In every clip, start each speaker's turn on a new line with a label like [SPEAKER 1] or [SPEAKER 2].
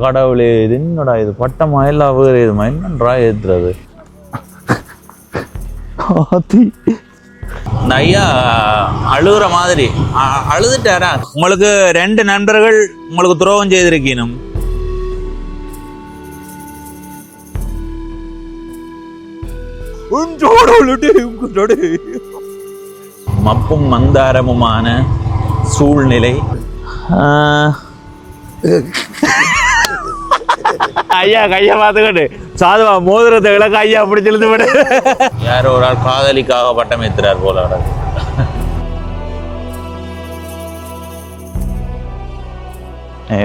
[SPEAKER 1] கடவுளே, இது என்னடா இது பட்டமா எல்லாம் வேறு இதுமா என்னன்றா ஏத்துறது. ஐயா அழுகுற மாதிரி அழுதுட்டாரா? உங்களுக்கு 2 நண்பர்கள் உங்களுக்கு துரோகம் செய்திருக்கணும். மப்பும் மந்தாரமுமான சூழ்நிலை. ஐயா கையா பார்த்துக்கிட்டு சாதுவா மோதிரத்தை விளக்க ஐயா அப்படி செலுத்து விட. யாரோ ஒரு ஆள் காதலிக்காக பட்டம் ஏத்துறார் போல.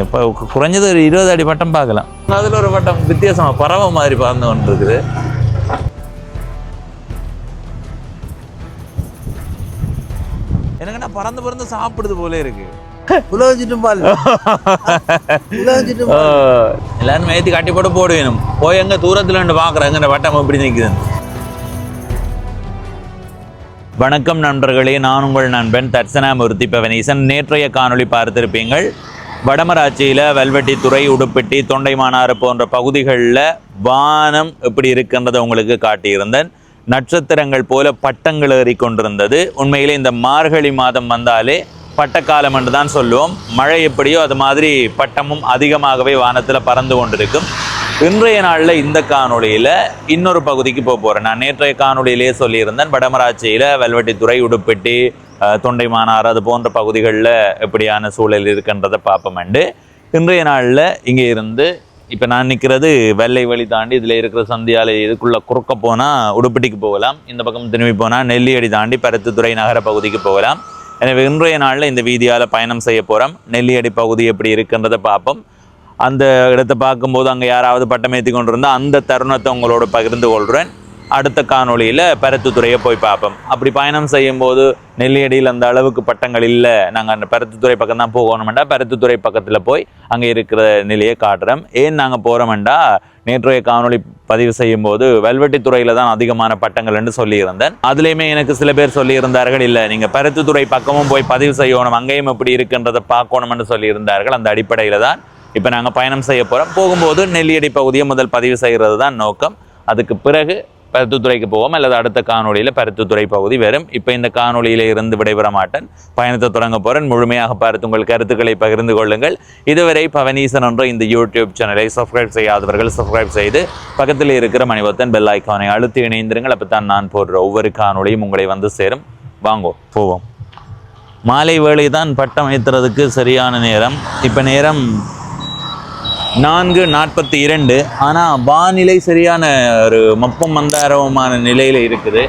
[SPEAKER 1] இப்போ குறைஞ்சது ஒரு 20 அடி பட்டம் பார்க்கலாம். அதுல ஒரு பட்டம் வித்தியாசமா பறவை மாதிரி பறந்து கொண்டு இருக்குது. எனக்குன்னா பறந்து பறந்து சாப்பிடுது போல இருக்கு. எல்லாரும் ஏற்றி கட்டி போட்டு போட வேணும். போய் எங்க தூரத்துல பாக்குறாங்க வட்டம் எப்படி நிக்குது. வணக்கம் நண்பர்களே, நான் உங்கள் நண்பன் தர்சனாமூர்த்தி பவனீசன். நேற்றைய காணொளி பார்த்திருப்பீங்கள். வடமராட்சியில வெல்வெட்டித்துறை, உடுப்பிட்டி, தொண்டைமானாறு போன்ற பகுதிகளில் வானம் எப்படி இருக்கின்றதை உங்களுக்கு காட்டியிருந்தேன். நட்சத்திரங்கள் போல பட்டங்கள் ஏறி கொண்டிருந்தது. உண்மையிலே இந்த மார்கழி மாதம் வந்தாலே பட்டக்காலம் என்று தான் சொல்லுவோம். மழை எப்படியோ அது மாதிரி பட்டமும் அதிகமாகவே வானத்தில் பறந்து கொண்டிருக்கும். இன்றைய நாளில் இந்த காணொளியில் இன்னொரு பகுதிக்கு போகிறேன். நான் நேற்றைய காணொளியிலேயே சொல்லியிருந்தேன், வடமராட்சியில் வெல்வெட்டித்துறை, உடுப்பிட்டி, தொண்டைமானாறு அது போன்ற பகுதிகளில் எப்படியான சூழல் இருக்கின்றதை பார்ப்போமெண்டு. இன்றைய நாளில் இங்கே இருந்து இப்போ நான் நிற்கிறது வெள்ளை வழி தாண்டி இதில் இருக்கிற சந்தியாலை இதுக்குள்ளே குறுக்க போனால் உடுப்பிட்டிக்கு போகலாம். இந்த பக்கம் திரும்பி போனால் நெல்லியடி தாண்டி பருத்தித்துறை நகர பகுதிக்கு போகலாம். எனவே இன்றைய நாளில் இந்த வீதியால் பயணம் செய்ய போகிறோம். நெல்லியடி பகுதி எப்படி இருக்குன்றதை பார்ப்போம். அந்த இடத்தை பார்க்கும்போது அங்கே யாராவது பட்டமேற்றி கொண்டு இருந்தால் அந்த தருணத்தை உங்களோட பகிர்ந்து கொள்கிறேன். அடுத்த காணொளியில் பருத்தித்துறையை போய் பார்ப்போம். அப்படி பயணம் செய்யும்போது நெல்லியடியில் அந்த அளவுக்கு பட்டங்கள் இல்லை, நாங்கள் அந்த பருத்தித்துறை பக்கம் தான் போகணுமெண்டா பருத்தித்துறை பக்கத்தில் போய் அங்கே இருக்கிற நிலையை காட்டுறோம். ஏன் நாங்கள் போகிறோமெண்டா, நேற்றைய காணொளி பதிவு செய்யும் போது வெல்வெட்டித்துறையில் தான் அதிகமான பட்டங்கள் என்று சொல்லியிருந்தேன். அதுலேயுமே எனக்கு சில பேர் சொல்லியிருந்தார்கள், இல்லை நீங்கள் பருத்தித்துறை பக்கமும் போய் பதிவு செய்யணும், அங்கேயும் எப்படி இருக்குன்றதை பார்க்கணும்னு சொல்லியிருந்தார்கள். அந்த அடிப்படையில் தான் இப்போ நாங்கள் பயணம் செய்ய போகிறோம். போகும்போது நெல்லியடி பகுதியை முதல் பதிவு செய்கிறது தான் நோக்கம். அதுக்கு பிறகு பருத்தித்துறைக்கு போவோம், அல்லது அடுத்த காணொலியில் பருத்தித்துறை பகுதி வரும். இப்போ இந்த காணொலியில இருந்து விடைபெற மாட்டேன், பயணத்தை தொடங்க போகிறேன். முழுமையாக பார்த்து உங்கள் கருத்துக்களை பகிர்ந்து கொள்ளுங்கள். இதுவரை பவனீசன் என்ற இந்த யூடியூப் சேனலை சப்ஸ்கிரைப் செய்யாதவர்கள் சப்ஸ்கிரைப் செய்து பக்கத்தில் இருக்கிற மணிபத்தன் பெல் ஐக்கானை அழுத்தி இணைந்திருங்கள். அப்போ தான் நான் போடுற ஒவ்வொரு காணொலியும் உங்களை வந்து சேரும். வாங்கோ போவோம். மாலை வேளை தான் பட்டம் ஏற்றுறதுக்கு சரியான நேரம். இப்போ நேரம் 4:42. ஆனால் வானிலை சரியான ஒரு மப்பம் மந்தாரமான நிலையில் இருக்குது.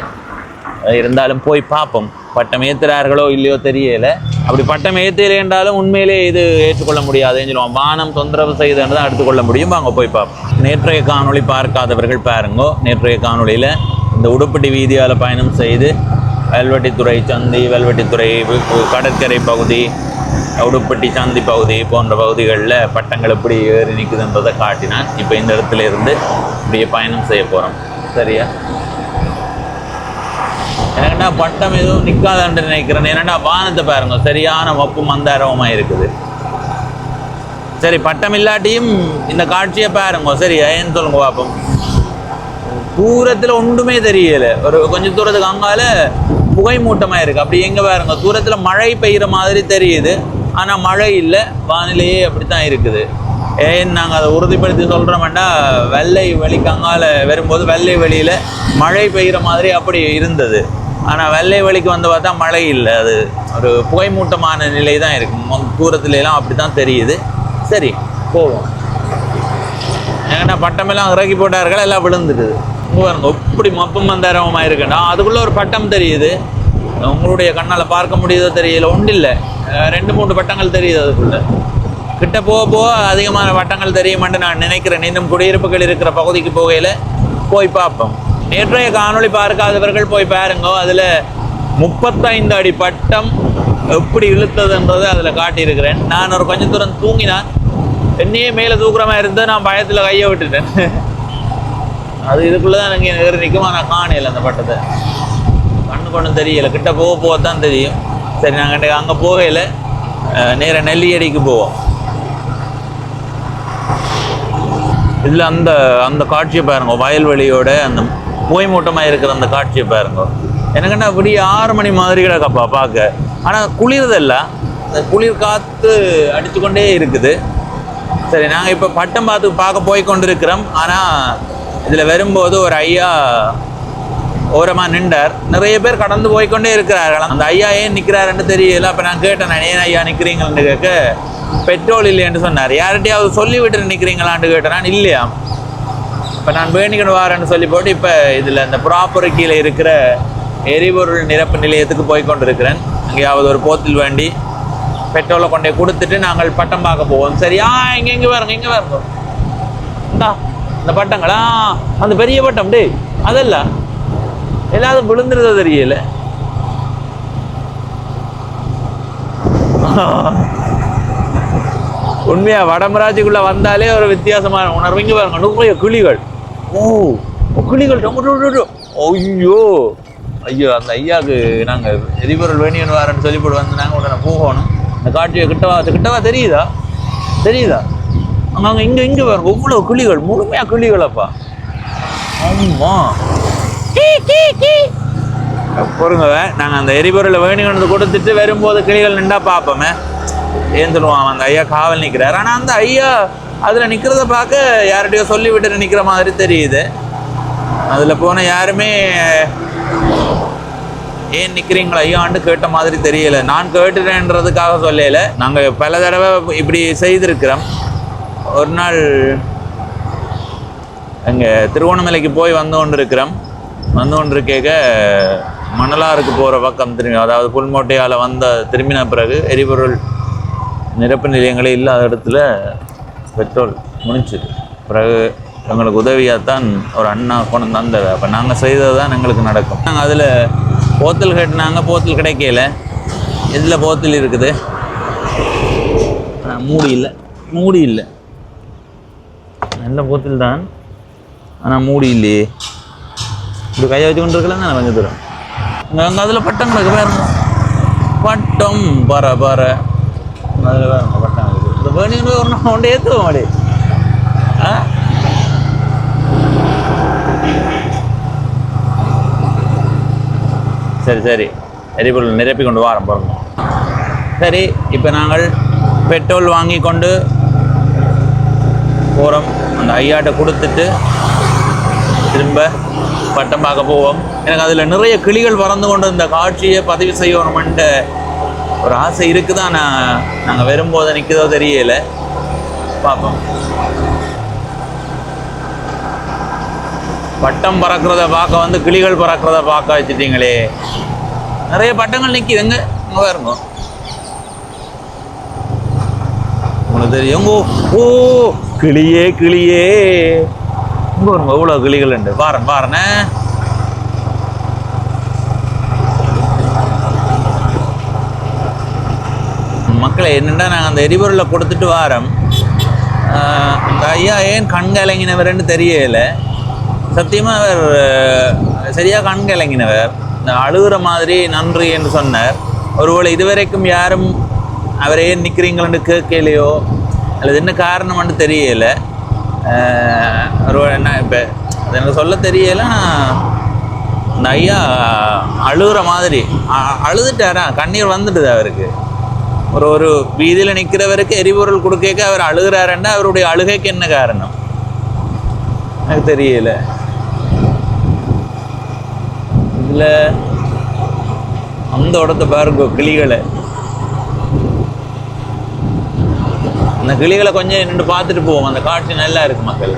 [SPEAKER 1] இருந்தாலும் போய் பார்ப்போம், பட்டம் ஏற்றுறார்களோ இல்லையோ தெரியலை. அப்படி பட்டம் ஏற்றலை என்றாலும் உண்மையிலே இது ஏற்றுக்கொள்ள முடியாதுன்னு சொல்லுவோம். வானம் தொந்தரவு செய்துன்னு தான் எடுத்துக்கொள்ள முடியும். வாங்க போய் பார்ப்போம். நேற்றைய காணொளி பார்க்காதவர்கள் பாருங்கோ. நேற்றைய காணொளியில் இந்த உடுப்பிட்டி வீதியால் பயணம் செய்து வெல்வெட்டித்துறை சந்தி, வெல்வெட்டித்துறை கடற்கரை பகுதி, உடுப்பிட்டி சந்தி பகுதி போன்ற பகுதிகளில் பட்டங்கள் எப்படி ஏறி நிற்குதுன்றதை காட்டினான். இப்போ இந்த இடத்துல இருந்து இப்படியே பயணம் செய்ய போகிறோம். சரியா? எனக்குன்னா பட்டம் எதுவும் நிற்காதான்னு நினைக்கிறேன். என்னென்னா வானத்தை பாருங்க, சரியான மப்பு மந்தாரமாக இருக்குது. சரி, பட்டம் இல்லாட்டியும் இந்த காட்சியை பாருங்க. சரியா? ஏன்னு சொல்லுங்க பார்ப்போம். தூரத்தில் ஒன்றுமே தெரியலை. ஒரு கொஞ்சம் தூரத்துக்கு அங்கால புகை மூட்டமாக இருக்குது. அப்படி எங்கே பாருங்க, தூரத்தில் மழை பெய்கிற மாதிரி தெரியுது, ஆனால் மழை இல்லை. வானிலையே அப்படி தான் இருக்குது. ஏன் நாங்கள் அதை உறுதிப்படுத்தி சொல்கிறோம்னா, வெள்ளை வெளிக்கு அங்கால வரும்போது வெள்ளை வெளியில் மழை பெய்கிற மாதிரி அப்படி இருந்தது. ஆனால் வெள்ளை வெளிக்கு வந்து பார்த்தா மழை இல்லை, அது ஒரு புகை மூட்டமான நிலை தான் இருக்குது. தூரத்துலலாம் அப்படி தான் தெரியுது. சரி போவோம். ஏன்னா பட்டமெல்லாம் இறக்கி போட்டார்கள், எல்லாம் விழுந்துட்டுது. பாருங்க எப்படி மப்பம் மந்தாரமாக இருக்குன்னா, அதுக்குள்ளே ஒரு பட்டம் தெரியுது. உங்களுடைய கண்ணால் பார்க்க முடியுதோ தெரியல, ஒன்றும் இல்லை, 2-3 பட்டங்கள் தெரியுது. அதுக்குள்ளே கிட்ட போக போக அதிகமான பட்டங்கள் தெரியுமான்னு நான் நினைக்கிறேன். இன்னும் குடியிருப்புகள் இருக்கிற பகுதிக்கு போகையில் போய் பார்ப்போம். நேற்றைய காணொளி பார்க்காதவர்கள் போய் பாருங்க. அதில் 35 அடி பட்டம் எப்படி இழுத்ததுன்றது அதில் காட்டியிருக்கிறேன். நான் ஒரு கொஞ்சம் தூரம் தூங்கினான், என்னையே மேலே தூக்குறமா இருந்து நான் பயத்தில் கையை விட்டுட்டேன். அது இதுக்குள்ளே தான் எனக்கு ஏறி நிற்கும். ஆனால் காணையில் அந்த பட்டத்தை கண்ணுக்கு ஒன்றும் தெரியலை, கிட்ட போக போக தான் தெரியும். சரி, நாங்கள் அங்கே போகையில் நேராக நெல்லியடிக்கு போவோம். இதில் அந்த அந்த காட்சியை பாருங்க, வயல்வெளியோட அந்த புகைமூட்டமாக இருக்கிற அந்த காட்சியை பாருங்க. எனக்குன்னா அப்படி 6 மணி மாதிரி கிடக்கப்பா பார்க்க. ஆனால் குளிர்தல்ல, அந்த குளிர் காற்று அடித்துக்கொண்டே இருக்குது. சரி, நாங்கள் இப்போ பட்டம் பார்க்க போய் கொண்டிருக்கிறோம். ஆனால் இதில் வரும்போது ஒரு ஐயா ஓரமாக நின்றார். நிறைய பேர் கடந்து போய்கொண்டே இருக்கிறார்கள். அந்த ஐயா ஏன் நிற்கிறாருன்னு தெரியல. அப்போ நான் கேட்டேன், நான் ஏன் ஐயா நிற்கிறீங்கன்னு கேட்க, பெட்ரோல் இல்லைன்னு சொன்னார். யார்கிட்டையாவது சொல்லி விட்டு நிற்கிறீங்களான்னு கேட்டேன். நான் இல்லையா. இப்போ நான் வேணிக்கணும் வாரேன்னு சொல்லி போட்டு இப்போ இதில் இந்த ப்ராப்பர் கீழே இருக்கிற எரிபொருள் நிரப்பு நிலையத்துக்கு போய் கொண்டிருக்கிறேன். அங்கேயாவது ஒரு போத்தில் வேண்டி பெட்ரோலை கொண்டே கொடுத்துட்டு நாங்கள் பட்டம் பார்க்க போவோம். சரியா, இங்கே பாருங்க, இங்கே பாருங்க. இந்தா இந்த பட்டங்களா, அந்த பெரிய பட்டம் டே அதல்ல எல்லாரும் விழுந்துருத தெரியல. உண்மையா வடமராட்சிக்குள்ள வந்தாலே ஒரு வித்தியாசமான உணர்வு. இங்க பாருங்க, நிறைய கிளிகள். ஓ, கிளிகள். ஐயோ ஐயோ, அந்த ஐயாவுக்கு நாங்கள் எரிபொருள் வேணியன் வாரன்னு சொல்லி போட்டு வந்து நாங்கள் உடனே போகணும். இந்த காட்சியை கிட்டவா தெரியுதா அங்கே இங்கே பாருங்க, இவ்வளோ கிளிகள், முழுமையாக கிளிகளப்பா. ஆமாம், பொறுங்க. நாங்கள் அந்த எரிபொருளை வேணுங்கிறது கொடுத்துட்டு வரும்போது கிளிகள் நின்றா பார்ப்போமே. ஏன் சொல்லுவான், அந்த ஐயா காவல் நிற்கிறார். ஆனால் அந்த ஐயா அதில் நிற்கிறத பார்க்க யார்கிட்டையோ சொல்லி விட்டு நிற்கிற மாதிரி தெரியுது. அதில் போன யாருமே ஏன் நிற்கிறீங்களா ஐயான்னு கேட்ட மாதிரி தெரியலை. நான் கேட்டுறேன்றதுக்காக சொல்லல. நாங்கள் பல தடவை இப்படி செய்திருக்கிறோம். ஒரு நாள் அங்கே திருவோணமலைக்கு போய் வந்து கொண்டிருக்க மணலாருக்கு போகிற பக்கம் திரும்பி, அதாவது புல்மோட்டையால் திரும்பின பிறகு எரிபொருள் நிரப்பு நிலையங்களே இல்லாத இடத்துல பெட்ரோல் முடிஞ்சு பிறகு எங்களுக்கு உதவியாகத்தான் ஒரு அண்ணா கொண்டு வந்தது. அப்போ நாங்கள் செய்தது தான் எங்களுக்கு நடக்கும். நாங்கள் அதில் போத்தல் கேட்டினாங்க, போத்தல் கிடைக்கல. இதில் போத்தல் இருக்குது, மூடி இல்லை. நல்ல போத்தல் தான், ஆனால் மூடி இல்லையே. இப்படி கையை வச்சு கொண்டு இருக்கலாம் தான் கொஞ்சம் தூரம். அங்கே அதில் பட்டம் கிடக்கு பாருங்க, பட்டம் பார அதில் பாருங்க பட்டம் இருக்குது. இந்த வேணுங்க ஒரு நாள் கொண்டு ஏற்றுவோம் அப்படி. சரி, எரிபொருள் நிரப்பி கொண்டு வாரம் பாருங்க. சரி, இப்போ நாங்கள் பெட்ரோல் வாங்கி கொண்டு போகிறோம். அந்த ஐயாட்ட கொடுத்துட்டு திரும்ப பட்டம் பார்க்க போவோம். எனக்கு அதில் நிறைய கிளிகள் பறந்து கொண்டு இந்த காட்சியை பதிவு செய்யணுமென்ற ஒரு ஆசை இருக்குதா. நாங்கள் வரும்போது நிற்குதோ தெரியலை, பார்ப்போம். பட்டம் பறக்கிறத பார்க்க கிளிகள் பறக்கிறத பார்க்க வச்சுட்டீங்களே. நிறைய பட்டங்கள் நிற்கிதுங்க, இங்கே பாருங்க. உங்களுக்கு தெரியும். ஓ, கிளியே இங்கே வருங்க, இவ்வளோ கிளிகள் உண்டு. பாருண்ணே. மக்களை என்னென்னா, நாங்கள் அந்த எரிபொருளை கொடுத்துட்டு வாரோம். அந்த ஐயா ஏன் கண் கலங்கினவர்ன்னு தெரியலை. சத்தியமாக அவர் சரியாக கண் கலங்கினவர். இந்த அழுகிற மாதிரி நன்றி என்று சொன்னார். ஒருவேளை இதுவரைக்கும் யாரும் அவரை ஏன் நிற்கிறீங்களன்னு கேட்கலையோ அல்லது என்ன காரணம்னு தெரியலை. ஒருவேளை என்ன இப்போ அது எனக்கு சொல்ல தெரியலை. அந்த ஐயா அழுகிற மாதிரி அழுதுட்டாரா, கண்ணீர் வந்துடுது அவருக்கு. ஒரு வீதியில் நிற்கிறவருக்கு எரிபொருள் கொடுக்க அவர் அழுகிறாருன்னா அவருடைய அழுகைக்கு என்ன காரணம் எனக்கு தெரியல. இதில் அந்த இடத்த பாருங்க, கிளிகளை. அந்த கிளிகளை கொஞ்சம் நின்று பார்த்துட்டு போவோம். அந்த காட்சி நல்லா இருக்கு மக்கள்.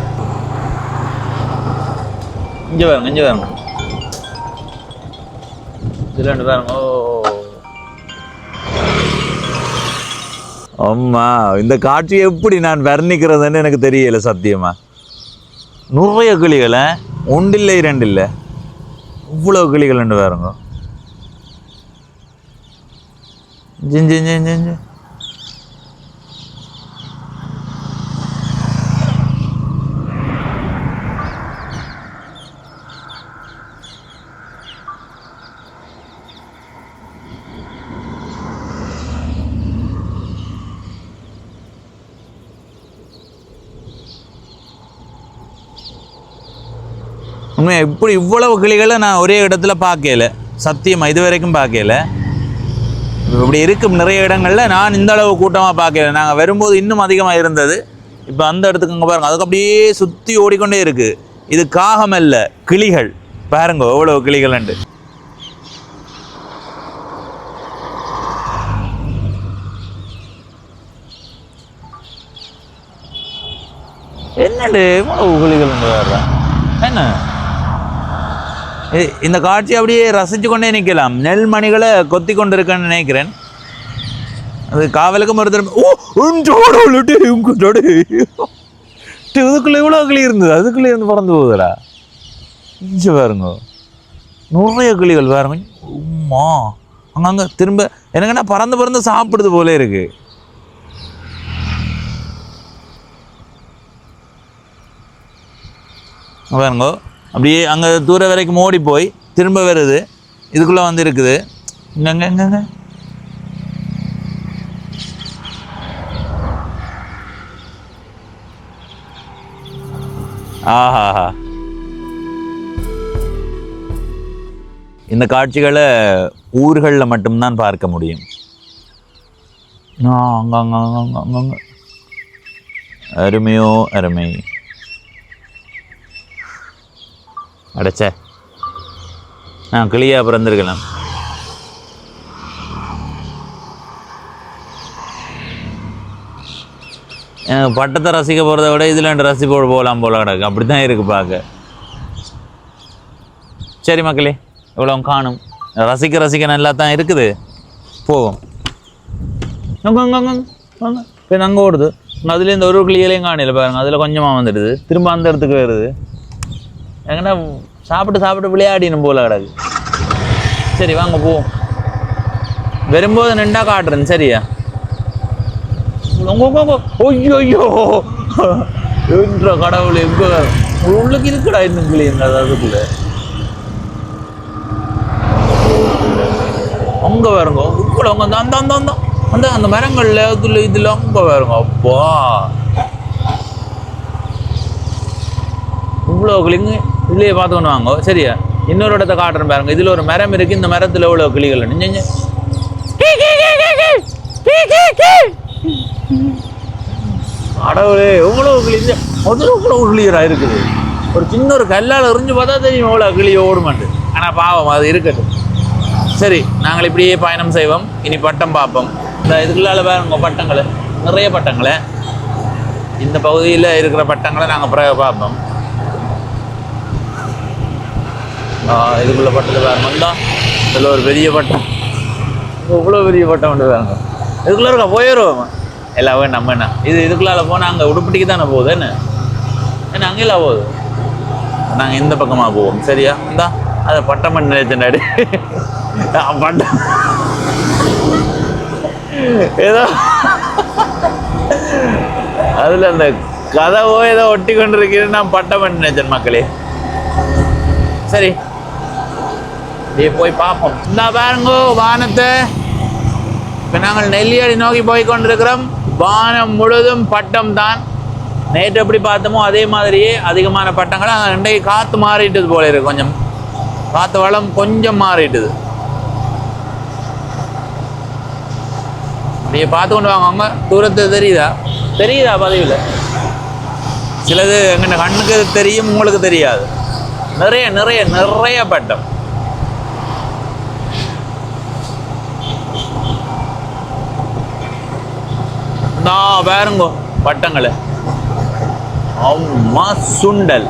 [SPEAKER 1] இங்கே பாருங்க, இதில் ரெண்டு பாருங்க. அம்மா, இந்த காட்சி எப்படி நான் வர்ணிக்கிறதுன்னு எனக்கு தெரியல சத்தியமா. நிறைய கிளிகளை, ஒன்றில்லை 2 இல்லை, இவ்வளோ கிளிகள் ரெண்டு பாருங்க. ஜிஞ்சு உண்மையாக இப்படி இவ்வளவு கிளிகளை நான் ஒரே இடத்துல பார்க்கல, சத்தியமாக இது வரைக்கும் பார்க்கல. இப்படி இருக்கும் நிறைய இடங்களில் நான் இந்த அளவு கூட்டமாக பார்க்கல. நாங்கள் வரும்போது இன்னும் அதிகமாக இருந்தது. இப்போ அந்த இடத்துக்கு இங்கே பாருங்கள், அதுக்கு அப்படியே சுற்றி ஓடிக்கொண்டே இருக்குது. இது காகம் அல்ல, கிளிகள். பாருங்க எவ்வளோ கிளிகள் உண்டு. என்னண்டு இவ்வளவு கிளிகள் உண்டு வர்றான் என்ன? இந்த காட்சி அப்படியே ரசித்து கொண்டே நிற்கலாம். நெல் மணிகளை கொத்தி கொண்டு இருக்கேன்னு நினைக்கிறேன். அது காவலுக்கும் ஒருத்தர் இதுக்குள்ளே எவ்வளோ கிளி இருந்தது, அதுக்குள்ளே இருந்து பறந்து போகுதுடா. இஞ்சி பாருங்க நிறைய கிளிகள் பாருங்க. உம்மா அங்கங்கே திரும்ப எனக்குன்னா பறந்து பறந்து சாப்பிடுது போல இருக்கு. பாருங்க அப்படியே அங்கே தூர வரைக்கும் ஓடி போய் திரும்ப வருது, இதுக்குள்ளே வந்து இருக்குது. இங்கங்க எங்கங்க ஆஹாஹா. இந்த காட்சிகளை ஊர்களில் மட்டும்தான் பார்க்க முடியும். அங்கங்க அருமையோ அருமை. அடைச்ச கிளியா பிறந்திருக்கலாம். எனக்கு பட்டத்தை ரசிக்க போகிறத விட இதில் ரசி போகலாம் போல கிடக்கு. அப்படி தான் இருக்குது பார்க்க. சரி மக்களே, இவ்வளோ காணும். ரசிக்க நல்லா தான் இருக்குது. போவோம். அங்கே ஓடுது. அதுலேயும் இந்த ஒரு கிளியிலையும் காணியில் பாருங்க. அதில் கொஞ்சமாக வந்துடுது, திரும்ப அந்த இடத்துக்கு வருது. எங்கன்னா சாப்பிட்டு விளையாடினும் போல கிடக்கு. சரி வாங்க போவோம். வரும்போது நின்றா காட்டுறேன் சரியா? ஐயோ என்ற கடவுள் எங்க உள்ளுக்கு இருக்குடா இன்னும் கிளி அதுக்குள்ள. அங்க வருங்க உள்ள அந்த அந்த அந்த அந்த அந்த மரங்கள்ல இதுல அங்க வருங்க. அப்பா இவ்வளோ கிளிங்க இதுலயே பார்த்துக்கொண்டு வாங்க சரியா? இன்னொரு இடத்த காட்டுறேன் பாருங்க. இதுல ஒரு மரம் இருக்கு. இந்த மரத்துல எவ்வளோ கிளிகள் நிஞ்ச கடவுளே எவ்வளவு கிளிஞ்ச முதல்ல இவ்வளவு கிளியரா இருக்குது. ஒரு சின்ன ஒரு கல்லால் எறிஞ்சு பார்த்தா தெரியும் எவ்வளோ கிளிய ஓடுமாட்டு. ஆனால் பாவம் அது இருக்கட்டும். சரி நாங்கள் இப்படியே பயணம் செய்வோம். இனி பட்டம் பார்ப்போம். இந்த இதுக்குள்ளால பாருங்க பட்டங்களை, நிறைய பட்டங்களை. இந்த பகுதியில் இருக்கிற பட்டங்களை நாங்கள் பிறகு பார்ப்போம். இதுக்குள்ள பட்டத்தை பாருங்க. தான் இதில் ஒரு பெரிய பட்டம், இவ்வளோ பெரிய பட்டம் வந்து பாருங்க. இதுக்குள்ள இருக்க போயிடுவோம் எல்லாமே. நம்ம என்ன இதுக்குள்ளால போனால் அங்கே உடுப்பட்டிக்கு தானே போகுது என்ன? ஏன்னா அங்கெல்லாம் போகுது. நாங்கள் இந்த பக்கமாக போவோம் சரியா? இந்தா அதை பட்டம் பண்ணி நினைச்சேன்டாடி. பட்டம் ஏதோ அதில் அந்த கதவோ ஏதோ ஒட்டி கொண்டு இருக்கிறேன்னு நான் பட்டம் பண்ணி நினைச்சேன் மக்களே. சரி போய் பார்ப்போம். இந்த பாருங்க வானத்தை. இப்போ நாங்கள் நெல்லியடி நோக்கி போய் கொண்டிருக்கிறோம். வானம் முழுதும் பட்டம் தான். நேற்று எப்படி பார்த்தோமோ அதே மாதிரியே அதிகமான பட்டங்கள். அங்கே இன்றைக்கு காற்று மாறிட்டது போல இருக்கு. கொஞ்சம் காற்று வளம் கொஞ்சம் மாறிட்டுது. அப்படியே பார்த்து கொண்டு வாங்க. அவங்க தூரத்தை தெரியுதா பதிவில்? சிலது எங்கள் கண்ணுக்கு தெரியும், உங்களுக்கு தெரியாது. நிறைய நிறைய நிறைய பட்டம். பாருங்க பட்டங்களை. அம்மா சுண்டல்.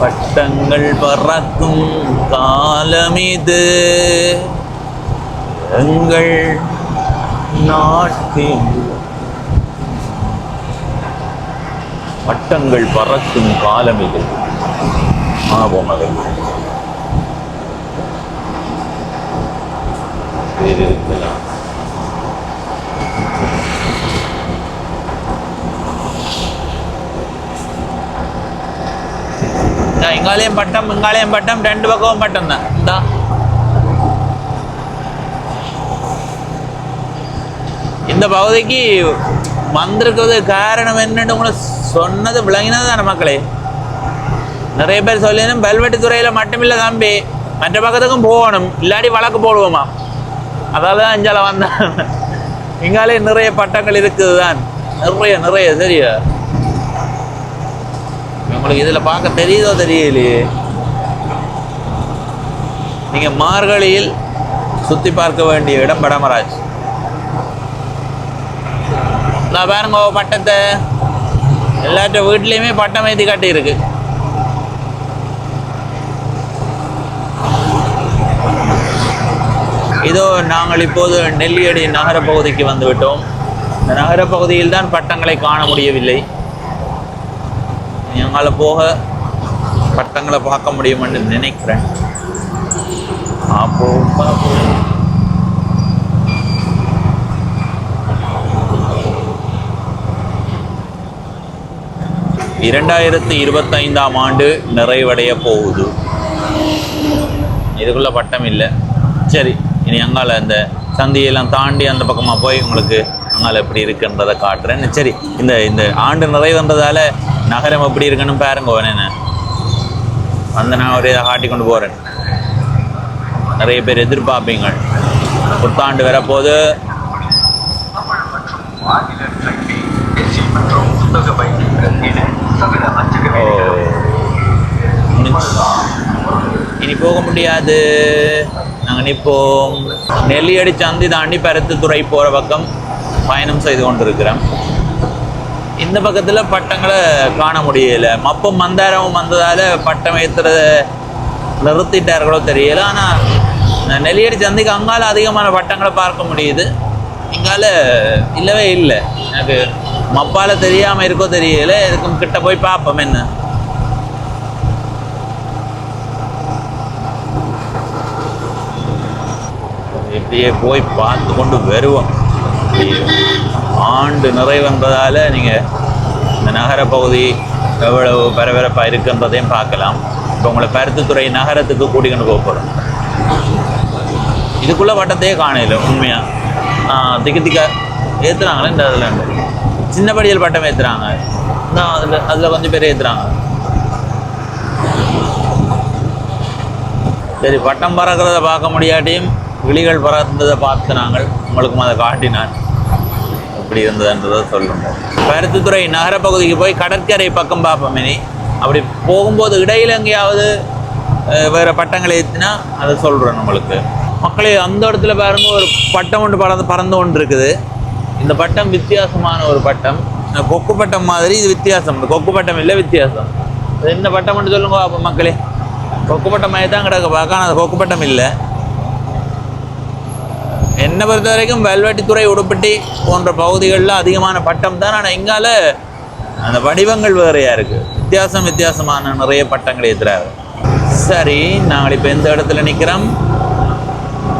[SPEAKER 1] பட்டங்கள் பறக்கும் காலமிது எங்கள் நாட்டில். பட்டங்கள் பறக்கும் காலமிது. ஆபம் அதை வேறு இருக்கலாம். இங்காலயம் பட்டம் இங்காலயம் பட்டம் ரெண்டு பக்கமும் பட்டம் தான். இந்த பகுதிக்கு வந்திருக்கிறது காரணம் என்னன்னு உங்களை சொன்னது விளங்கினது தானே மக்களே. நிறைய பேர் சொல்லிடணும் வெல்வெட்டி துறையில் மட்டுமில்லை தம்பி, மற்ற பக்கத்துக்கும் போகணும், இல்லாட்டி வழக்கு போடுவோமா. அதாவது தான் அஞ்சால வந்தான். இங்காலே நிறைய பட்டங்கள் இருக்குது தான், நிறைய சரியா. உங்களுக்கு இதில் பார்க்க தெரியுதோ தெரியலையே. நீங்கள் மார்கழியில் சுற்றி பார்க்க வேண்டிய இடம் வடமராட்சி. நான் பாருங்க பட்டத்தை எல்லாற்ற வீட்லேயுமே பட்டம் ஏற்றி கட்டியிருக்கு. இதோ நாங்கள் இப்போது நெல்லியடி நகர பகுதிக்கு வந்துவிட்டோம். இந்த நகர பகுதியில் தான் பட்டங்களை காண முடியவில்லை. எங்களை போக பட்டங்களை பார்க்க முடியும் என்று நினைக்கிறேன். அப்போ 2025ஆம் ஆண்டு நிறைவடைய போகுது. இதுக்குள்ள பட்டம் இல்லை. சரி, இனி அங்கால அந்த சந்தியெல்லாம் தாண்டி அந்த பக்கமாக போய் உங்களுக்கு அங்கால எப்படி இருக்குன்றதை காட்டுறேன். சரி, இந்த ஆண்டு நிறைவுன்றதால நகரம் எப்படி இருக்குன்னு பாருங்க. என்ன அந்த நான் ஒரு இதை காட்டி கொண்டு போகிறேன். நிறைய பேர் எதிர்பார்ப்பீங்க, புத்தாண்டு வரப்போது. இனி போக முடியாது, நாங்கள் நிற்போம். நெல்லியடி சந்தி தாண்டி பருத்தித்துறை போகிற பக்கம் பயணம் செய்து கொண்டிருக்கிறோம். இந்த பக்கத்தில் பட்டங்களை காண முடியலை. மப்பும் மந்தாரமும் வந்ததால் பட்டம் ஏற்றுறத நிறுத்திட்டார்களோ தெரியல. ஆனால் நெல்லியடி சந்திக்கு அங்கால அதிகமான பட்டங்களை பார்க்க முடியுது, இங்கால இல்லவே இல்லை. எனக்கு மப்பால் தெரியாமல் இருக்கோ தெரியல. இதுக்கும் கிட்ட போய் பார்ப்போம். என்ன இப்படியே போய் பார்த்து கொண்டு வருவோம். ஆண்டு நிறைவென்றதால் நீங்கள் இந்த நகர பகுதி எவ்வளவு பரபரப்பாக இருக்குன்றதையும் பார்க்கலாம். இப்போ உங்களை பருத்தித்துறை நகரத்துக்கு கூட்டிக்கொண்டு போக போகிறோம். இதுக்குள்ளே வட்டத்தையே காணல உண்மையாக. திக்க ஏற்றுறாங்களே இந்த அதில் சின்னப்படியில் பட்டம் ஏற்றுறாங்க. அதில் கொஞ்சம் பேர் ஏற்றுறாங்க. சரி, பட்டம் பறக்கிறத பார்க்க முடியாட்டியும் கிளிகள் பறந்ததை பார்த்து நாங்கள் உங்களுக்கும் அதை காட்டினான் எப்படி இருந்ததுன்றதை சொல்லுங்கள். பருத்தித்துறை நகர பகுதிக்கு போய் கடற்கரை பக்கம் பார்ப்போம். இனி அப்படி போகும்போது இடையில் எங்கேயாவது வேறு பட்டங்களை ஏற்றினா அதை சொல்கிறேன் நம்மளுக்கு. மக்களே, அந்த இடத்துல பாருங்க ஒரு பட்டம் ஒன்று பறந்து கொண்டு இருக்குது. இந்த பட்டம் வித்தியாசமான ஒரு பட்டம். கொக்கு பட்டம் மாதிரி இது வித்தியாசம். இந்த கொக்கு பட்டம் இல்லை, வித்தியாசம். அது என்ன பட்டம்னு சொல்லுங்க அப்போ மக்களே. கொக்கு பட்டம் மாதிரி தான் கிடக்கு பார்க்க, ஆனால் அது கொக்கு பட்டம் இல்லை. என்னை பொறுத்த வரைக்கும் வெல்வெட்டித்துறை, உடுப்பட்டி போன்ற பகுதிகளில் அதிகமான பட்டம் தான். ஆனால் இங்கால அந்த வடிவங்கள் வேறையாக இருக்குது. வித்தியாசமான நிறைய பட்டங்கள் ஏற்றுறாரு. சரி, நாங்கள் இப்போ எந்த இடத்துல நிற்கிறோம்?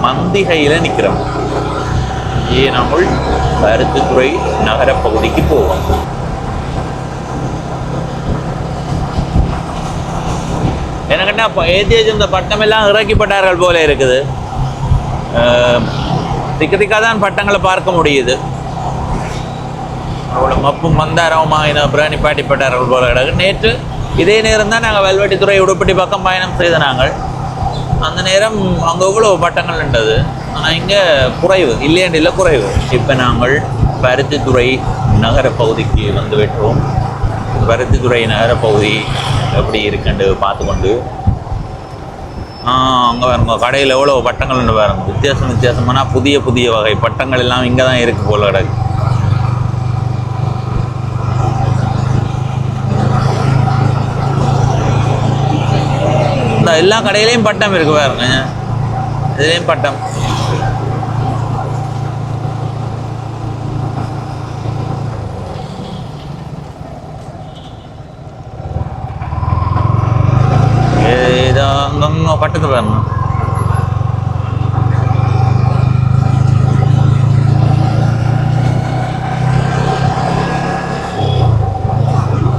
[SPEAKER 1] மந்திகையில் நிற்கிறோம். நாங்கள் பருத்தித்துறை நகர பகுதிக்கு போவோம். எனக்குன்னா ஏற்றி வச்சிருந்த பட்டம் எல்லாம் இறக்கிப்பட்டார்கள் போல இருக்குது. திக்காக தான் பட்டங்களை பார்க்க முடியுது. அவ்வளோ மப்பும் மந்தாரமாக அப்புறம் நிப்பாட்டிப்பட்டார்கள் போல கிடக்கு. நேற்று இதே நேரம் தான் நாங்கள் வெல்வெட்டித்துறை, உடுப்பட்டி பக்கம் பயணம் செய்த நாங்கள். அந்த நேரம் அங்கே இவ்வளோ பட்டங்கள் இருந்தது. ஆனால் இங்கே குறைவு, இல்லையண்டில் குறைவு. இப்போ நாங்கள் பருத்தித்துறை நகர பகுதிக்கு வந்து விட்டோம். பருத்தித்துறை நகர பகுதி எப்படி இருக்குன்னு பார்த்து கொண்டு அங்கே பாருங்க, கடையில் எவ்வளோ பட்டங்கள்னு பாருங்க. வித்தியாசமான புதிய வகை பட்டங்கள் எல்லாம் இங்கே தான் இருக்குது போல கிடக்கு. இந்த எல்லா கடையிலையும் பட்டம் இருக்கு பாருங்க. இதுலேயும் பட்டம். அங்கங்க பட்டத்தை பாருங்க.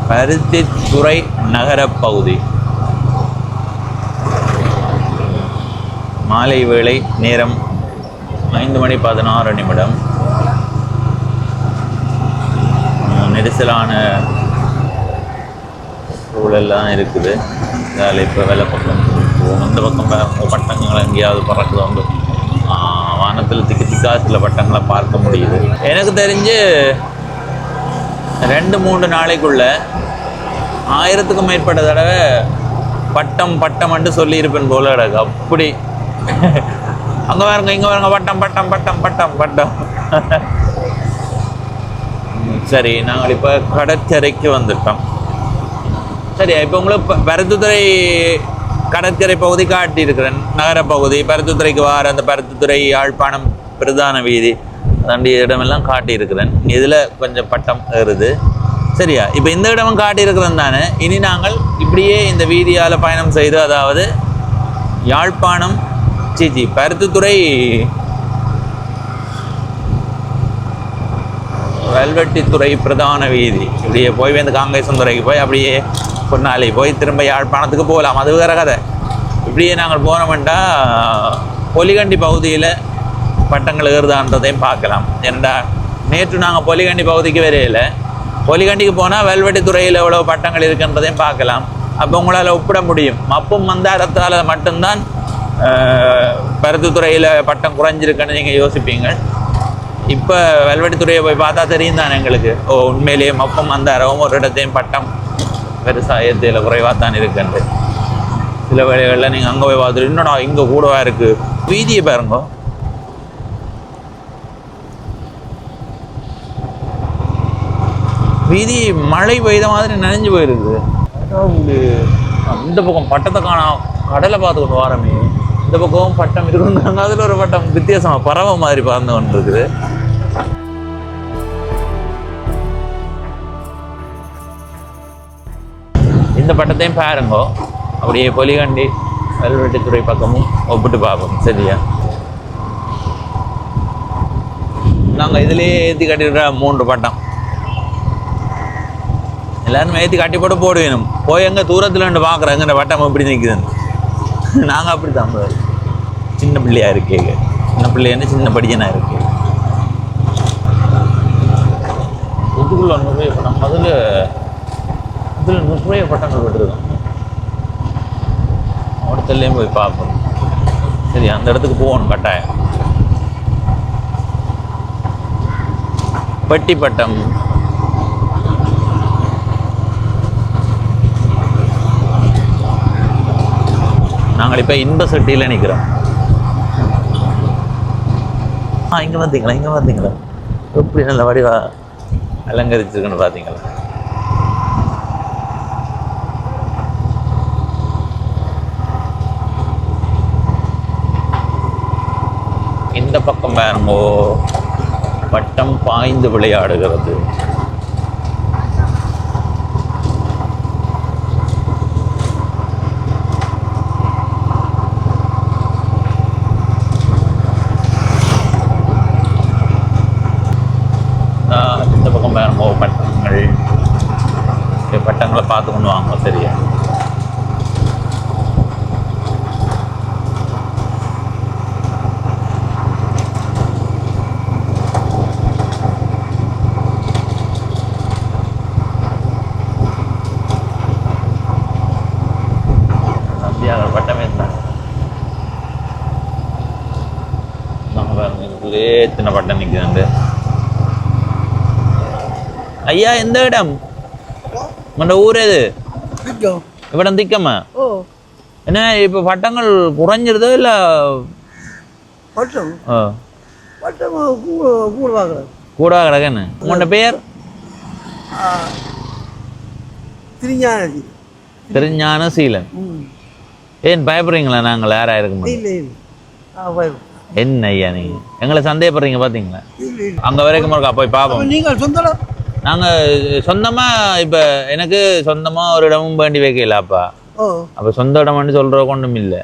[SPEAKER 1] பருத்தித்துறை நகர பகுதி. மாலை வேளை, நேரம் 5:16. நெரிசலான சூழல்லாம் இருக்குது. அதில் இப்போ வெள்ளை பக்கம் போகும். இந்த பக்கம் பட்டங்கள் எங்கேயாவது பறக்குது வந்து வானத்தில் திக்கு திக்கா சில பட்டங்களை பார்க்க முடியுது. எனக்கு தெரிஞ்சு 2-3 நாளைக்குள்ள 1000க்கும் மேற்பட்ட தடவை பட்டம் சொல்லியிருப்பேன் போல கிடக்கு. அப்படி அங்கே பாருங்க, இங்கே பாருங்க, பட்டம். சரி, நாங்கள் இப்போ கடற்கரைக்கு வந்துட்டோம். சரியா, இப்போ உங்களுக்கு பருத்தித்துறை கடற்கரை பகுதி காட்டியிருக்கிறேன். நகரப்பகுதி பருத்தித்துறைக்கு வார அந்த பருத்தித்துறை யாழ்ப்பாணம் பிரதான வீதி தாண்டி இடமெல்லாம் காட்டியிருக்கிறேன். இதில் கொஞ்சம் பட்டம் ஏறுது. சரியா, இப்போ இந்த இடமும் காட்டியிருக்கிறேன் தானே. இனி நாங்கள் இப்படியே இந்த வீதியால் பயணம் செய்து, அதாவது யாழ்ப்பாணம் பருத்தித்துறை வெல்வெட்டித்துறை பிரதான வீதி இப்படியே போய் வந்து காங்கேசந்துறைக்கு போய் அப்படியே பொன்னாலை போய் திரும்ப யாழ்ப்பாணத்துக்கு போகலாம். அது வேறு கதை. இப்படியே நாங்கள் போனோம்னா பொலிகண்டி பகுதியில் பட்டங்கள் ஏறுதான்றதையும் பார்க்கலாம். ஏன்னா நேற்று நாங்கள் பொலிகண்டி பகுதிக்கு வரையில, பொலிகண்டிக்கு போனால் வெல்வெட்டித்துறையில் எவ்வளோ பட்டங்கள் இருக்குன்றதையும் பார்க்கலாம். அப்போ உங்களால் ஒப்பிட முடியும். மப்பும் மந்தாரத்தால் மட்டும்தான் பருத்தித்துறையில் பட்டம் குறைஞ்சிருக்குன்னு நீங்கள் யோசிப்பீங்க. இப்போ வெல்வெட்டித்துறையை போய் பார்த்தா தெரியும் தானே எங்களுக்கு. உண்மையிலேயே மப்பும் மந்தாரவும் ஒரு இடத்தையும் பட்டம் பெருசாக ஏற்றியில் குறைவாக தான் இருக்குன்ட்டு. சில வேலைகளில் நீங்கள் அங்கே போய் பார்த்துட்டு இன்னொன்னா இங்கே கூடவா இருக்குது. வீதியை பாருங்க, வீதி மழை பெய்த மாதிரி நனைஞ்சு போயிருக்கு. இந்த பக்கம் பட்டத்தை காணா, கடலை பார்த்து கொண்டு வாரமே. இந்த பக்கம் பட்டம் இருக்குங்க, அதில் ஒரு பட்டம் வித்தியாசமாக பறவை மாதிரி பறந்து கொண்டு இருக்குது. இந்த பட்டத்தையும் பாருங்கோ. அப்படியே பொலிகண்டி வெல்வெட்டித்துறை பக்கமும் ஒப்பிட்டு பார்ப்போம். சரியா, நாங்கள் இதிலேயே ஏற்றி கட்டிடுற 3 பட்டம் எல்லாருமே ஏற்றி கட்டி போட்டு வேணும். போய் எங்கே தூரத்தில் ரெண்டு பார்க்குறோம் எங்கே வட்டம் எப்படி நிற்குதுன்னு. நாங்கள் அப்படி தான் சின்ன பிள்ளையாக இருக்கேங்க. சின்ன பிள்ளைன்னு சின்ன படிக்கனாக இருக்கு. இதுக்குள்ள நிறைய பட்டம், இதில் நிறைய பட்டங்கள் விட்டுருக்கோம். இடத்துலையும் போய் பார்ப்போம். சரி, அந்த இடத்துக்கு போகணும் கட்டாயம். பட்டி பட்டம், நாங்கள் இப்போ இன்ப சட்டியில் நிற்கிறோம். இங்கே பார்த்தீங்களா எப்படி நல்ல வடிவா அலங்கரிச்சிருக்குன்னு பார்த்தீங்களா. இந்த பக்கம் பாருங்கோ, பட்டம் பாய்ந்து விளையாடுகிறது. இந்த பக்கம் பாருங்கோ, பட்டங்களை பார்த்து கொண்டு வாங்க. சரியா, பட்டமே தான் நம்ம பாருங்க. இதுக்குள்ளே எத்தனை பட்டம் நிற்குதுண்டு. ஐயா, எந்த இடம் உங்களோட ஊர் எது? இവിടം திக்கம்மா. என்ன இப்போ பட்டங்கள் குறைஞ்சிருதோ இல்லை? கூட கிடக்குன்னு. உங்களோட பேர்? திருஞான சீலன். ஏன் பயப்படுறீங்களா? நாங்கள் யாரா இருக்க என்ன ஐயா நீங்க எங்களை சந்தேகப்படுறீங்க? பார்த்தீங்களா, அங்கே வரைக்கும் இருக்கா, போய் பார்ப்போம். நீங்கள் சொந்த நாங்கள் சொந்தமாக இப்போ எனக்கு சொந்தமாக ஒரு இடமும் வேண்டி வைக்கலாப்பா. அப்போ சொந்த இடம்னு சொல்கிற கொண்டும் இல்லை.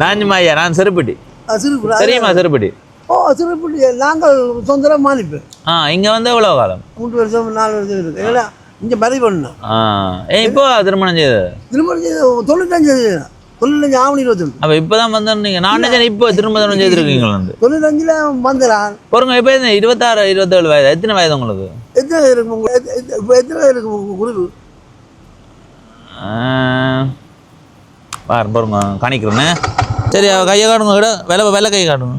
[SPEAKER 1] நாஞ்சுமா ஐயா, நான் சிறுபட்டி. தெரியுமா சிறுபட்டி?
[SPEAKER 2] சிறுபட்டி நாங்கள் சொந்தமாக மாறிப்பேன்.
[SPEAKER 1] இங்கே வந்து எவ்வளோ காலம்?
[SPEAKER 2] 3 வருஷம் 4 வருஷம் இருக்கு. இங்கே மறை பண்ணேன்.
[SPEAKER 1] இப்போ திருமணம் செய்தது?
[SPEAKER 2] திருமணம் செய்து 95. தொண்ணூத்தஞ்சு ஆவணி 21.
[SPEAKER 1] அப்போ இப்போ தான் வந்தோன்னீங்க. நான் நினைச்சேன் இப்போ திரும்ப தானே செய்திருக்கீங்களா வந்து
[SPEAKER 2] 95ல் வந்துடுறான்.
[SPEAKER 1] பாருங்க. இப்போ 26 27 வயது. எத்தனை வயது உங்களுக்கு?
[SPEAKER 2] எத்தனை இருக்கு இப்போ எத்தனை இருக்கு உங்களுக்கு?
[SPEAKER 1] பாருங்க காணிக்கிறேன்னு. சரி கையை காட்டுங்க கிட்ட. வெள்ளை கை காட்டுங்க.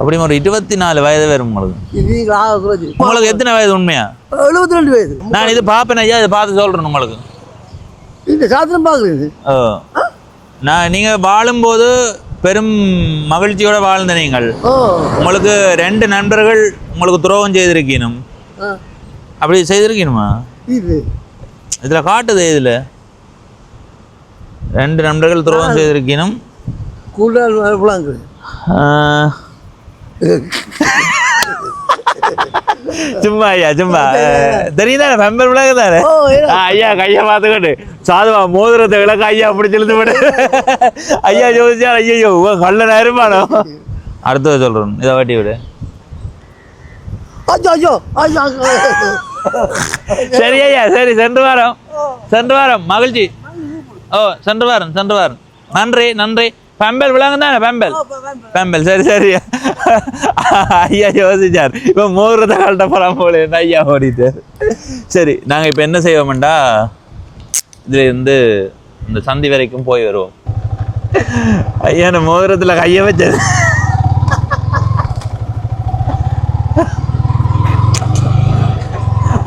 [SPEAKER 1] அப்படி ஒரு 24 வயது வரும் உங்களுக்கு. உங்களுக்கு எத்தனை வயது உண்மையா?
[SPEAKER 2] 72 வயது.
[SPEAKER 1] நான் இது பார்ப்பேன் ஐயா. இதை பார்த்து சொல்றேன் உங்களுக்கு.
[SPEAKER 2] இந்த சாத்திரம் பார்க்குறது.
[SPEAKER 1] நீங்கள் வாழும்போது பெரும் மகிழ்ச்சியோட வாழ்ந்த நீங்கள் உங்களுக்கு 2 நண்பர்கள் உங்களுக்கு துரோகம் செய்திருக்கணும். அப்படி செய்திருக்கணுமா? இதில் காட்டுது. இதில் 2 நண்பர்கள் துரோகம் செய்திருக்கணும். சும்மா ஐயா சும்மா தெரியுதானே பெம்பர் விளக்கு தானே ஐயா. கையை பார்த்துக்கிட்டு சாதுவா மோதிரத்தை விளக்க ஐயா அப்படி செலுத்து விடு ஐயா யோசிச்சா. ஐயோ கள்ள நேரமானோ. அடுத்தது சொல்றோம். இதை வாட்டி விடு. சரி ஐயா சரி. சென்று வாரம் மகிழ்ச்சி. சென்று வாரம் நன்றி நன்றி. பெம்பல் விளங்கு தானே? பெம்பல் சரி. ஐயா யோசிச்சார். இப்போ மோதிரத்தை கழட்ட போலாம் போல ஐயா ஓடிட்டார். சரி நாங்கள் இப்போ என்ன செய்வோம்டா, இதுல இருந்து இந்த சந்தி வரைக்கும் போய் வருவோம். ஐயா அந்த மோதிரத்தில் கையை வச்சது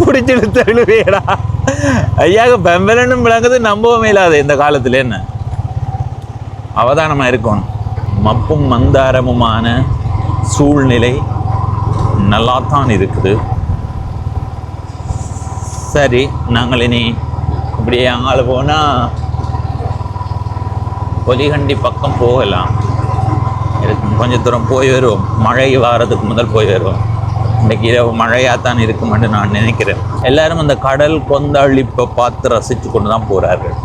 [SPEAKER 1] பிடிச்சிட்டு தழுவேடா. ஐயாவுக்கு பெம்பலன்னு விளங்குது நம்பவும் இல்லாது இந்த காலத்துல. என்ன அவதானமாக இருக்கணும். மப்பும் மந்தாரமுமான சூழ்நிலை நல்லாத்தான் இருக்குது. சரி நாங்கள் இனி இப்படியே அங்கால போனால் பொலிகண்டி பக்கம் போகலாம். கொஞ்சம் தூரம் போய் வருவோம். மழை வாரத்துக்கு முதல் போய் வருவோம். இன்றைக்கி இரவு மழையாகத்தான் இருக்குமென்று நான் நினைக்கிறேன். எல்லாரும் அந்த கடல் கொந்தளிப்பை பார்த்து ரசித்து கொண்டு தான் போகிறார்கள்.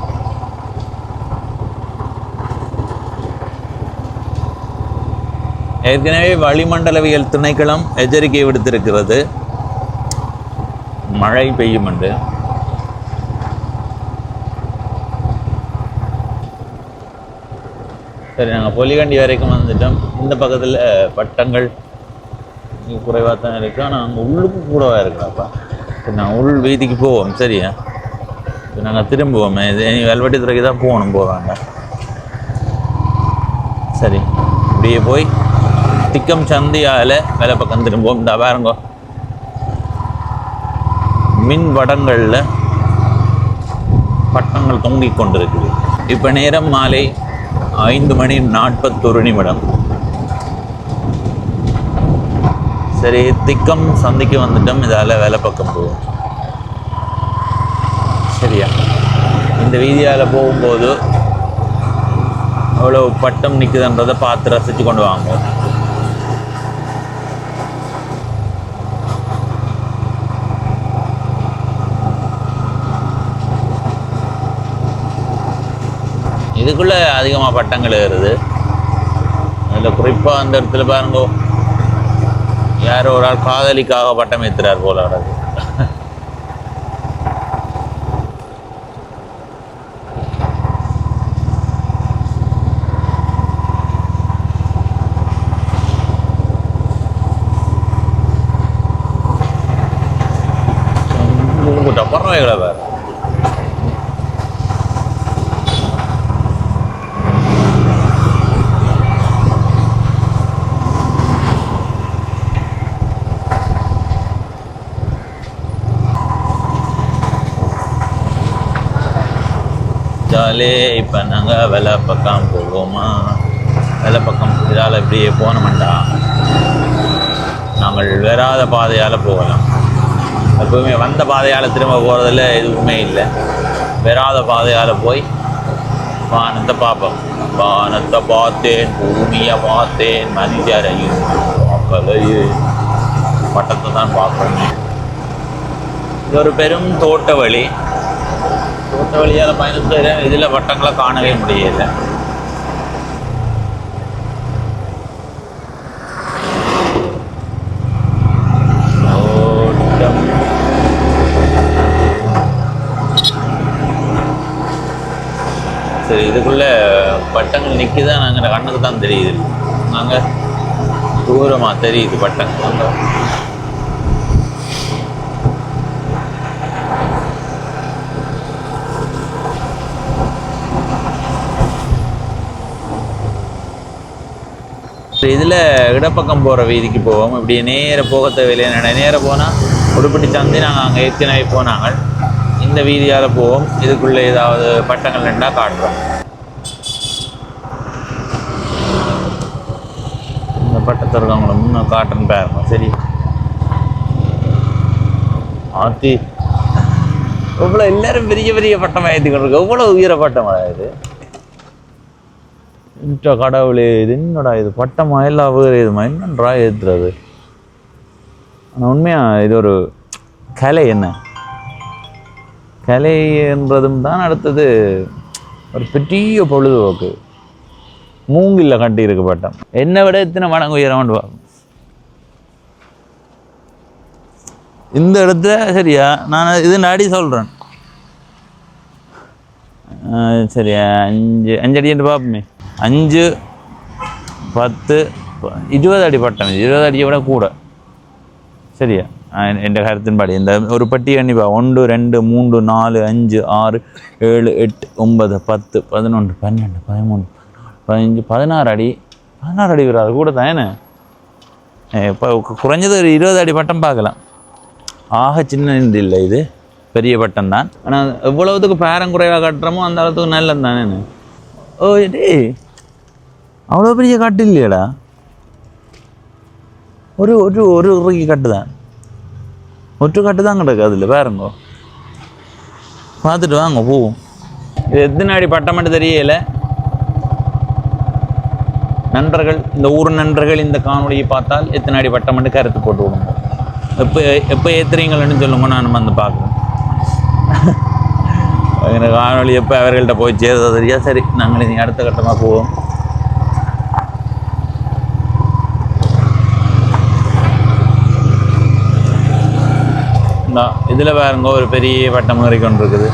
[SPEAKER 1] ஏற்கனவே வளிமண்டலவியல் திணைக்களம் எச்சரிக்கை விடுத்திருக்கிறது மழை பெய்யும் என்று. சரி நாங்கள் பொலிகண்டி வரைக்கும் வந்துட்டோம். இந்த பக்கத்தில் பட்டங்கள் குறைவாக தான் இருக்கு. ஆனால் அங்கே உள்ளுக்கு கூடவாக இருக்கிறாப்பா. சரி நாங்கள் உள் வீதிக்கு போவோம். சரியா இப்போ நாங்கள் திரும்புவோமே. இது இனி வெல்வெட்டித்துறைக்கு தான் போகணும். போவாங்க. சரி இப்படியே போய் திக்கம் சந்தியால் வேலை பக்கம் திரும்புவோம். இந்த பாருங்க மின் வடங்களில் பட்டங்கள் தொங்கிக் கொண்டிருக்குது. இப்போ நேரம் மாலை 5:41. சரி திக்கம் சந்திக்கு வந்துட்டோம். இதால் வேலை பக்கம் போவோம். சரியா இந்த வீதியால் போகும்போது அவ்வளோ பட்டம் நிற்குதுன்றதை பார்த்து ரசித்து கொண்டு வாங்க. இதுக்குள்ளே அதிகமாக பட்டங்கள் ஏறுது. அதில் குறிப்பாக அந்த இடத்துல பாருங்க யாரோ ஒரு ஆள் காதலிக்காக பட்டம் ஏற்றுறார் போல நடக்குது. பறவைகளை வேறு ஜாலே. இப்போ நாங்கள் வெள்ளை பக்கம் போவோமா? வெள்ளை பக்கம் இதால் இப்படியே போனோம்டா நாங்கள் வராத பாதையால் போகலாம். எப்பவுமே வந்த பாதையால் திரும்ப போகிறதில்ல எதுவுமே இல்லை. வராத பாதையால் போய் வானத்தை பார்ப்போம். வானத்தை பார்த்தேன், பூமியை பார்த்தேன், மனிதரையும் பார்க்கலையே. பட்டத்தை தான் பார்க்கணும். இது ஒரு பெரும் தோட்ட வழி. தோட்ட வழியால் பயணம் செய்கிறேன். இதில் வட்டங்களை காணவே முடியலை. சரி இதுக்குள்ள பட்டங்கள் நிற்கிதான் நாங்கள் கண்ணுக்கு தான் தெரியுது. நாங்கள் தூரமாக தெரியுது பட்டங்கள் அங்கே. இதில் இடப்பக்கம் போகிற வீதிக்கு போவோம். இப்படி நேராக போக தேவையில்லை. நேராக போனால் உடுப்பட்டி சந்தி நாங்கள் அங்கே ஏற்கனவே போனாங்க. இந்த வீதியால் போவோம். இதுக்குள்ளே ஏதாவது பட்டங்கள் ரெண்டாக காட்டுறோம். இந்த பட்டத்தை இருக்கவங்கள முன்ன காட்டுன்னு பாருங்க. சரி ஆத்தி இவ்வளோ எல்லாரும் பெரிய பெரிய பட்டமாக ஏற்றி கொண்டு இருக்கு. எவ்வளோ உயர பட்டமாக இது. இந்த கடவுளே இது என்னடா இது பட்டமா எல்லாம் வேறு இதுமா என்னன்றா ஏற்றுறது. ஆனால் உண்மையாக இது ஒரு கலை. என்ன கலை என்றதும் தான். அடுத்தது ஒரு பெரிய பொழுதுபோக்கு. மூங்கில்ல கட்டி இருக்கு பட்டம். என்னை விட எத்தனை மடங்கு உயரமான்னு பார்க்கணும். இந்த இடத்துல சரியா நான் இது நாடி சொல்கிறேன். சரியா 5 அடின்ட்டு பார்ப்போமே. 5, 10, 20 அடி பட்டம். 20 அடியை விட கூட. சரியா என் கருத்தின்படி இந்த ஒரு பட்டி எண்ணிப்பா 1, 2, 3, 4, 5, 6, 7, 8, 9, 10, 11, 12, 13, 15, 16 அடி. 16 அடி வராது கூட தான். என்ன இப்போ குறைஞ்சது ஒரு 20 அடி பட்டம் பார்க்கலாம். ஆக சின்ன இல்லை இது பெரிய பட்டம் தான். ஆனால் எவ்வளவுத்துக்கு பேரம் குறைவாக கட்டுறமோ அந்த அளவுக்கு நல்லது தானே. ஓ டே அவ்வளோ பெரிய கட்டு இல்லையாடா. ஒரு ஒரு ஒரு உருக்கி கட்டு தான். ஒற்று கட்டு தான் கிடக்கு. அதில் பாருங்கோ பார்த்துட்டு வாங்க போவோம். இது எத்தனை அடி பட்டம் மட்டும் தெரியல. நண்பர்கள் இந்த ஊர் நண்பர்கள் இந்த காணொலியை பார்த்தால் எத்தனை அடி பட்டம் மட்டும் கருத்து போட்டு விடுங்க. எப்போ ஏற்றுறீங்களன்னு சொல்லுங்க. நான் வந்து பார்க்குறேன். எனக்கு காணொலி எப்போ அவர்கள்ட்ட போய் சேருதோ தெரியா. சரி நாங்கள் இனி அடுத்த கட்டமாக போவோம். இதில் பாருங்க ஒரு பெரிய பட்டம் மாதிரி கொண்டு இருக்குது.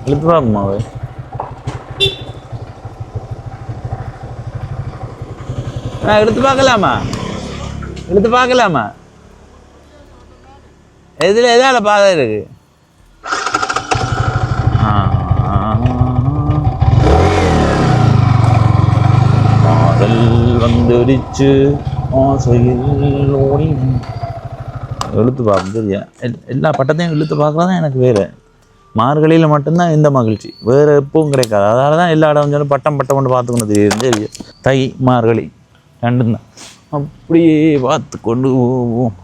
[SPEAKER 1] இழுத்து பார்ப்போமாவே. எடுத்து பார்க்கலாமா? எடுத்து பார்க்கலாமா? எதில் எதால பார்க்க இருக்கு? காதல் வந்துடுச்சு ஆசையில் ஓடி. இழுத்து பார்ப்போம். சரியா எல்லா பட்டத்தையும் இழுத்து பார்க்கறதான் எனக்கு வேறு. மார்கழியில் மட்டும்தான் இந்த மகிழ்ச்சி. வேறு எப்பவும் கிடைக்காது. அதனால தான் எல்லா இடம் சொல்லி பட்டம் பட்டம் கொண்டு பார்த்துக்கொண்டு தெரியுது. சரி தை மார்கழி ரெண்டும் தான். அப்படியே பார்த்து கொண்டு போவோம்.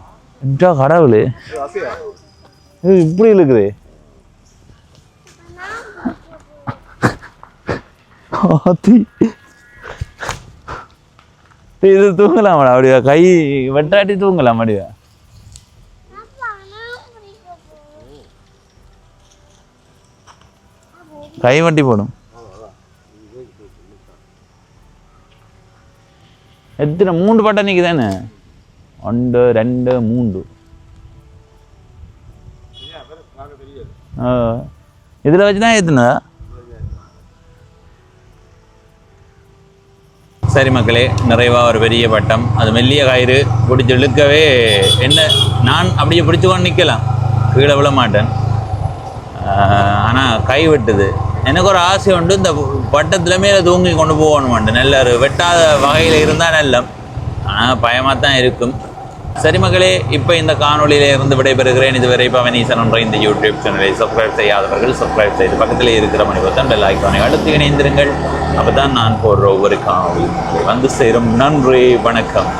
[SPEAKER 1] என்றா கடவுளே இப்படி இருக்குது. இது தூங்கலாமாடா அப்படியா? கை வெட்டாட்டி தூங்கலாம் அப்படியா? கை வட்டி போடும். எத்தனை 3 பட்டம் நிற்கி தானே? 1, 2, 3. இதில் வச்சு தான் ஏற்றுனதா? சரி மக்களே, நிறைவாக ஒரு பெரிய பட்டம். அது மெல்லிய கயிறு பிடிச்சி இழுக்கவே என்ன நான் அப்படியே பிடிச்சி கொண்டு நிற்கலாம். கீழே விழ மாட்டேன். ஆனால் கை வெட்டுது. எனக்கு ஒரு ஆசை உண்டு, இந்த பட்டத்தில் மேலே தூங்கி கொண்டு போகணுமாண்டு. நல்ல ஒரு வெட்டாத வகையில் இருந்தால் நல்ல. ஆனால் பயமாக தான் இருக்கும். சரி மக்களே, இப்போ இந்த காணொலியில இருந்து விடைபெறுகிறேன். இதுவரை பவனீசன் என்ற இந்த யூடியூப் சேனலை சப்ஸ்கிரைப் செய்யாதவர்கள் சப்ஸ்கிரைப் செய்து பக்கத்திலே இருக்கிற மணி பட்டன் பெல் ஐக்கானை அழுத்தி இணைந்திருங்கள். அப்போ தான் நான் போடுற ஒவ்வொரு காணொலி வந்து சேரும். நன்றி, வணக்கம்.